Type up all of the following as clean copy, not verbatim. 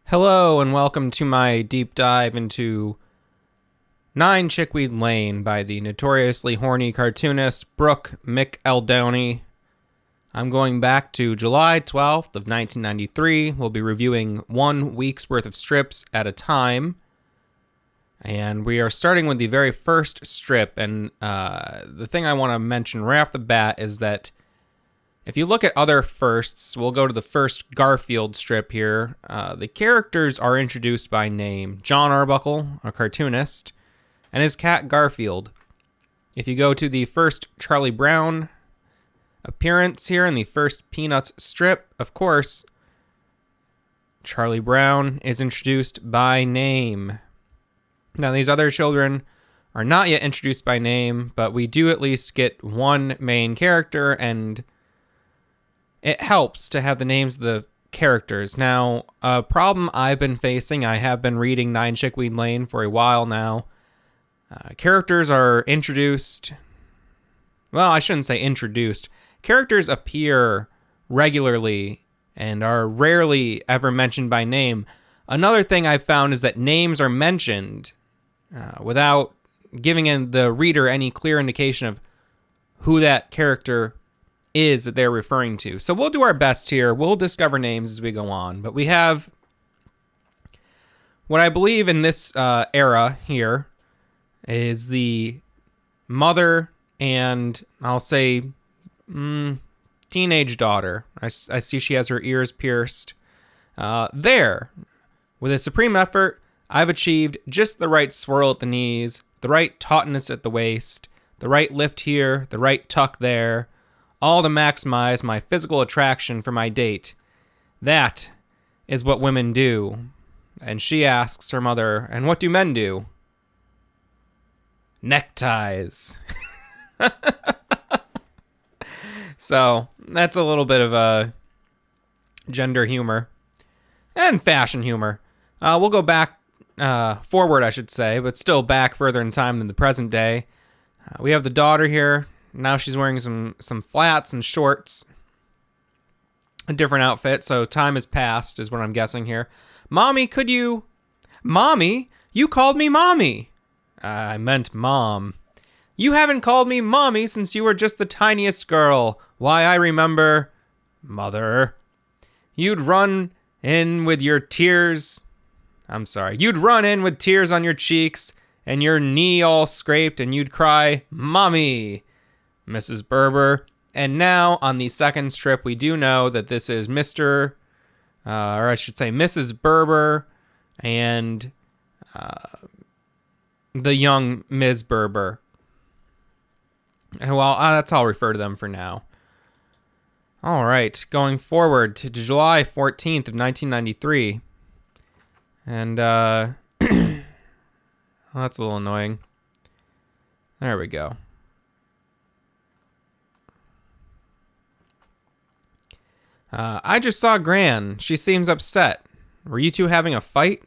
Hello and welcome to my deep dive into 9 Chickweed Lane by the notoriously horny cartoonist Brooke McEldowney. I'm going back to July 12th of 1993. We'll be reviewing 1 week's worth of strips at a time. And we are starting with the very first strip. And the thing I want to mention right off the bat is that if you look at other firsts, we'll go to the first Garfield strip here. The characters are introduced by name. John Arbuckle, a cartoonist, and his cat Garfield. If you go to the first Charlie Brown appearance here in the first Peanuts strip, of course, Charlie Brown is introduced by name. Now, these other children are not yet introduced by name, but we do at least get one main character, and it helps to have the names of the characters. Now, a problem I've been facing, I have been reading 9 Chickweed Lane for a while now. Characters are introduced. Well, I shouldn't say introduced. Characters appear regularly and are rarely ever mentioned by name. Another thing I've found is that names are mentioned without giving the reader any clear indication of who that character is that they're referring to. So we'll do our best here. We'll discover names as we go on. But we have what I believe in this era here is the mother and I'll say teenage daughter. I see she has her ears pierced. There, with a supreme effort, I've achieved just the right swirl at the knees, the right tautness at the waist, the right lift here, the right tuck there, all to maximize my physical attraction for my date. That is what women do. And she asks her mother, and what do men do? Neckties. So, that's a little bit of a gender humor and fashion humor. We'll go back, forward I should say, but still back further in time than the present day. We have the daughter here. Now she's wearing some flats and shorts. A different outfit, so time has passed is what I'm guessing here. Mommy, Mommy, you called me Mommy. I meant Mom. You haven't called me Mommy since you were just the tiniest girl. Why, I remember... Mother. You'd run in with tears on your cheeks and your knee all scraped, and you'd cry, Mommy, Mrs. Berber. And now, on the second strip, we do know that this is Mr., or I should say Mrs. Berber and the young Ms. Berber. Well, that's how I'll refer to them for now. All right, going forward to July 14th of 1993. And, well, that's a little annoying. There we go. I just saw Gran. She seems upset. Were you two having a fight?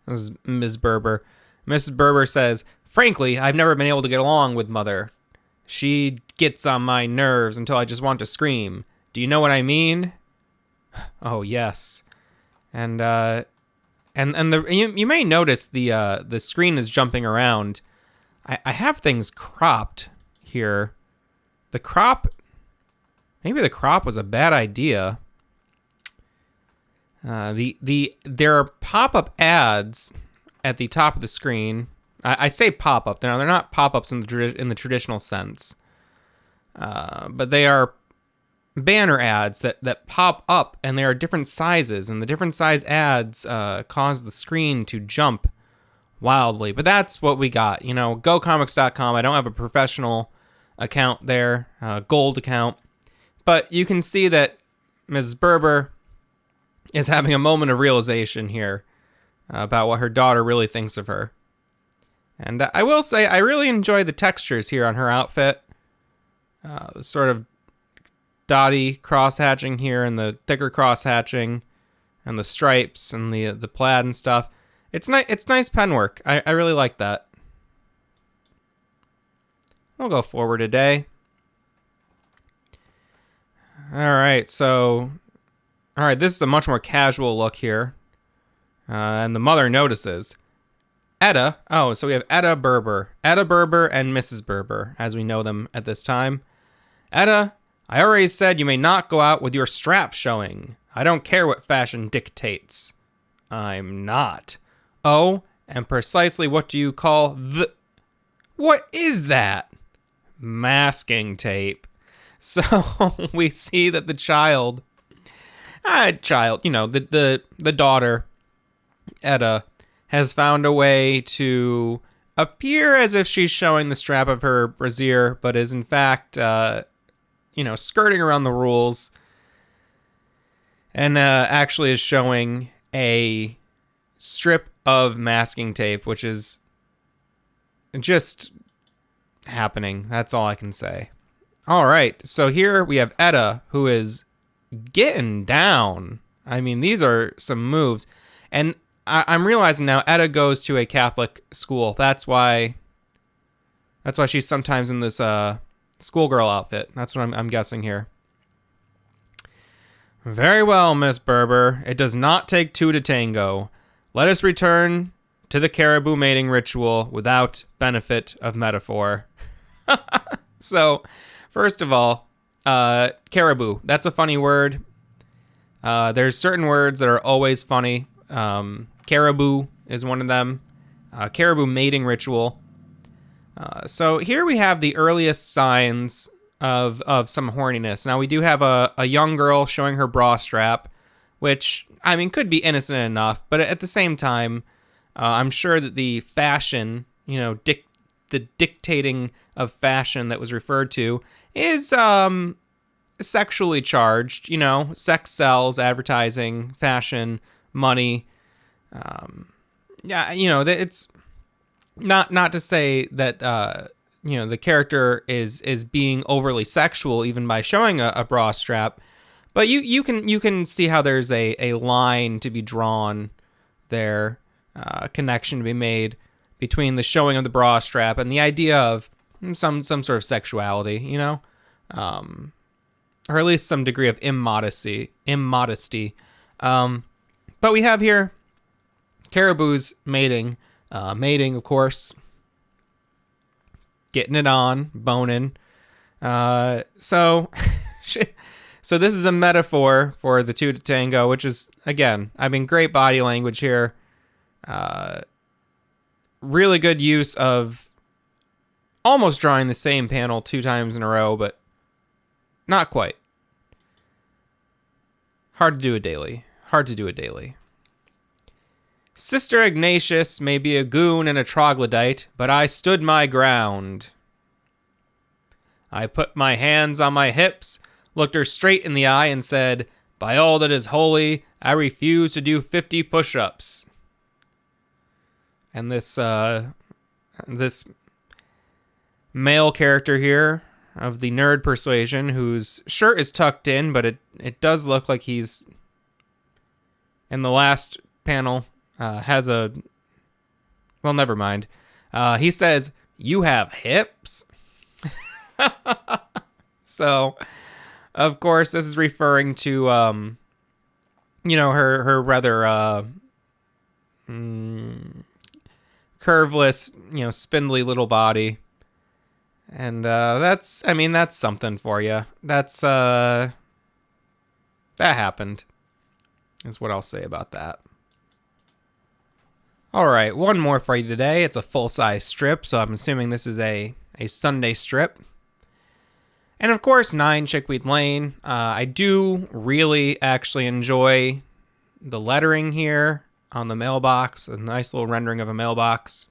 This is Ms. Berber. Mrs. Berber says, frankly, I've never been able to get along with Mother. She gets on my nerves until I just want to scream. Do you know what I mean? Oh, yes. And you may notice the screen is jumping around. I have things cropped here. Maybe the crop was a bad idea. There are pop-up ads at the top of the screen. I say pop-up. They're not pop-ups in the traditional sense, but they are banner ads that pop up, and they are different sizes, and the different size ads cause the screen to jump wildly. But that's what we got. You know, GoComics.com. I don't have a professional account there, gold account. But you can see that Mrs. Berber is having a moment of realization here about what her daughter really thinks of her. And I will say, I really enjoy the textures here on her outfit. The sort of dotty cross-hatching here and the thicker cross-hatching and the stripes and the plaid and stuff. It's nice pen work. I really like that. We'll go forward a day. All right, this is a much more casual look here. And the mother notices. Etta, oh, so we have Etta Berber and Mrs. Berber, as we know them at this time. Etta, I already said you may not go out with your strap showing. I don't care what fashion dictates. I'm not. Oh, and precisely what do you call the... What is that? Masking tape. So we see that the child, the daughter, Etta, has found a way to appear as if she's showing the strap of her brassiere, but is in fact, skirting around the rules, and actually is showing a strip of masking tape, which is just happening. That's all I can say. All right, so here we have Etta, who is getting down. I mean, these are some moves. And I'm realizing now Etta goes to a Catholic school. That's why she's sometimes in this schoolgirl outfit. That's what I'm guessing here. Very well, Miss Berber. It does not take two to tango. Let us return to the caribou mating ritual without benefit of metaphor. So, first of all, caribou. That's a funny word. There's certain words that are always funny. Caribou is one of them. Caribou mating ritual. So here we have the earliest signs of some horniness. Now we do have a young girl showing her bra strap, which, I mean, could be innocent enough, but at the same time, I'm sure that the fashion, the dictating of fashion that was referred to is sexually charged. Sex sells, advertising, fashion, money. It's not to say that the character is being overly sexual even by showing a bra strap, but you can see how there's a line to be drawn there, a connection to be made between the showing of the bra strap and the idea of some sort of sexuality, or at least some degree of immodesty. But we have here caribous mating, of course, getting it on, boning. So this is a metaphor for the two to tango, which is, again, great body language here. Really good use of almost drawing the same panel 2 times in a row, but not quite. Hard to do it daily. Sister Ignatius may be a goon and a troglodyte, but I stood my ground. I put my hands on my hips, looked her straight in the eye, and said, "By all that is holy, I refuse to do 50 push-ups." And this male character here of the nerd persuasion, whose shirt is tucked in, but it does look like he's, in the last panel, has a... Well, never mind. He says, "You have hips?" So, of course, this is referring to, her rather curveless, spindly little body. And that's something for you. That happened, is what I'll say about that. All right, one more for you today. It's a full-size strip, so I'm assuming this is a Sunday strip. And of course, 9 Chickweed Lane. I do really actually enjoy the lettering here on the mailbox. A nice little rendering of a mailbox.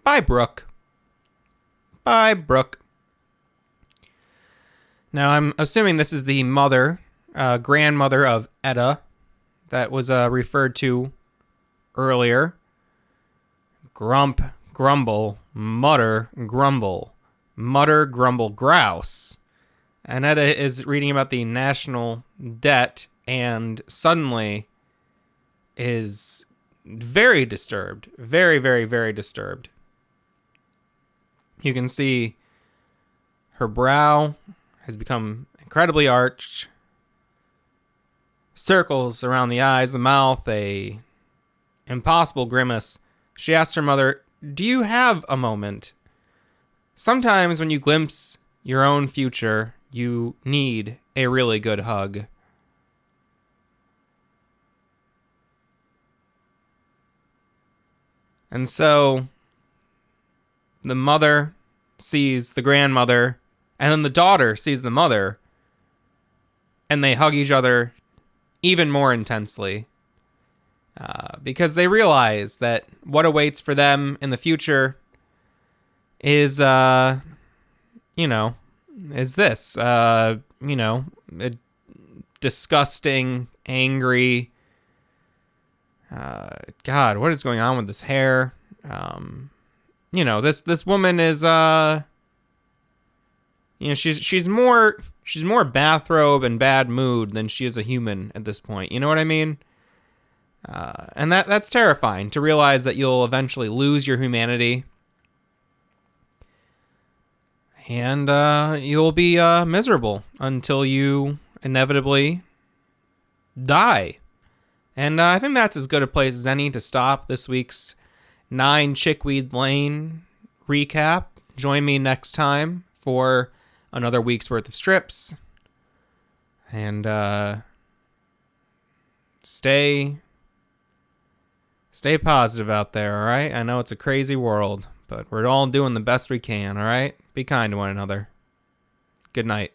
By Brooke. Now, I'm assuming this is the grandmother of Etta that was referred to earlier. Grump, grumble, mutter, grumble. Mutter, grumble, grouse. And Etta is reading about the national debt and suddenly is very disturbed. Very, very, very disturbed. You can see her brow has become incredibly arched. Circles around the eyes, the mouth, a impossible grimace, she asks her mother, "Do you have a moment? Sometimes when you glimpse your own future, you need a really good hug." And so the mother sees the grandmother, and then the daughter sees the mother, and they hug each other even more intensely. Because they realize that what awaits for them in the future is, is this, a disgusting, angry, God, what is going on with this hair? This woman is, she's more bathrobe and bad mood than she is a human at this point. You know what I mean? And that's terrifying to realize that you'll eventually lose your humanity. And you'll be miserable until you inevitably die. And I think that's as good a place as any to stop this week's 9 Chickweed Lane recap. Join me next time for another week's worth of strips. And stay positive out there, all right? I know it's a crazy world, but we're all doing the best we can, all right? Be kind to one another. Good night.